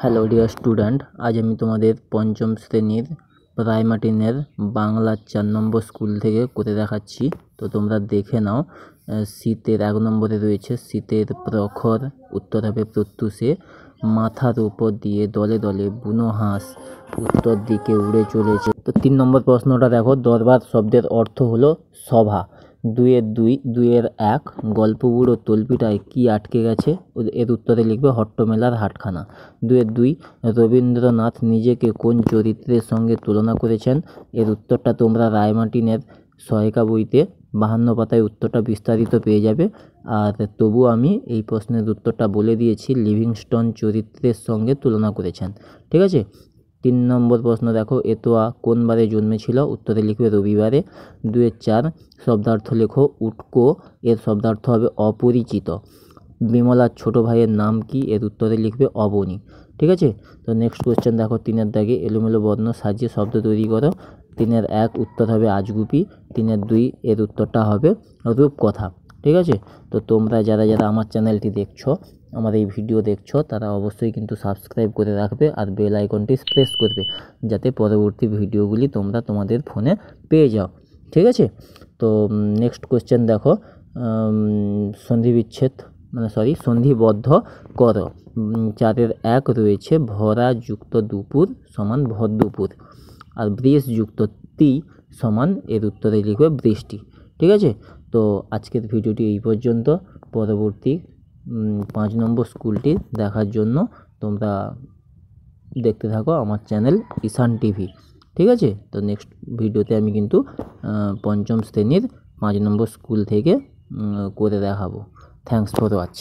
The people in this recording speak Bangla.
হ্যালো ডিয়ার স্টুডেন্ট, আজ আমি তোমাদের পঞ্চম শ্রেণীর প্রাইমাটিনের বাংলা 4 নম্বর স্কুল থেকে করে দেখাচ্ছি। তো তোমরা দেখে নাও। শীতের 1 নম্বরে রয়েছে শীতের প্রখর উত্তর হবে প্রত্যুষে, মাথার উপর দিয়ে দলে দলে বুনো হাঁস উত্তর দিকে উড়ে চলেছে। তো 3 নম্বর প্রশ্নটা দেখো, দরবার শব্দের অর্থ হলো সভা। 2-এর 1 গল্প বুড়ো তল্পিটায় কি আটকে গেছে, এর উত্তরে লিখবে হট্টমেলার হাটখানা। 2-এর 2 রবীন্দ্রনাথ নিজেকে কোন চরিত্রের সঙ্গে তুলনা করেছেন, এর উত্তরটা তোমরা রায়মার্টিনের সহায়িকা বইতে 52 পাতায় উত্তরটা বিস্তারিত পেয়ে যাবে। আর তবু আমি এই প্রশ্নের উত্তরটা বলে দিয়েছি, লিভিংস্টন চরিত্রের সঙ্গে তুলনা করেছেন। ঠিক আছে। 3 নম্বর প্রশ্ন দেখো, এতোয়া কোন বারে জন্মেছিল, উত্তরে লিখবে রবিবারে। 2-এর 4 শব্দার্থ লেখো। উটকো এর শব্দার্থ হবে অপরিচিত। বিমলার ছোট ভাইয়ের নাম কি, এর উত্তরে লিখবে অবনী। ঠিক আছে। তো নেক্সট কোয়েশ্চেন দেখো, 3-এর দাগে এলোমেলো বর্ণ সাজিয়ে শব্দ তৈরি করো। 3-এর 1 উত্তর হবে আজগুবি। 3-এর 2 এর উত্তরটা হবে রূপকথা। ঠিক আছে। তো তোমরা যারা যারা আমার চ্যানেলটি দেখছো, আমার এই ভিডিও দেখছো, তারা অবশ্যই কিন্তু সাবস্ক্রাইব করে রাখবে আর বেল আইকনটি প্রেস করবে, যাতে পরবর্তী ভিডিওগুলি তোমরা তোমাদের ফোনে পেয়ে যাও। ঠিক আছে। তো নেক্সট কোয়েশ্চেন দেখো, সন্ধিবদ্ধ করো। 4-এর 1 রয়েছে ভরা যুক্ত দুপুর সমান ভর দুপুর, আর বৃষ যুক্ত তি সমান এর উত্তরে লিখবে বৃষ্টি। ঠিক আছে। তো আজকের ভিডিওটি এই পর্যন্ত। পরবর্তী 5 নম্বর স্কুলটি দেখার জন্য তোমরা দেখতে থাকো আমার চ্যানেল ঈশান টিভি। ঠিক আছে। তো নেক্সট ভিডিওতে আমি কিন্তু 5ম শ্রেণীর 5 নম্বর স্কুল থেকে করে দেখাবো। Thanks for watch.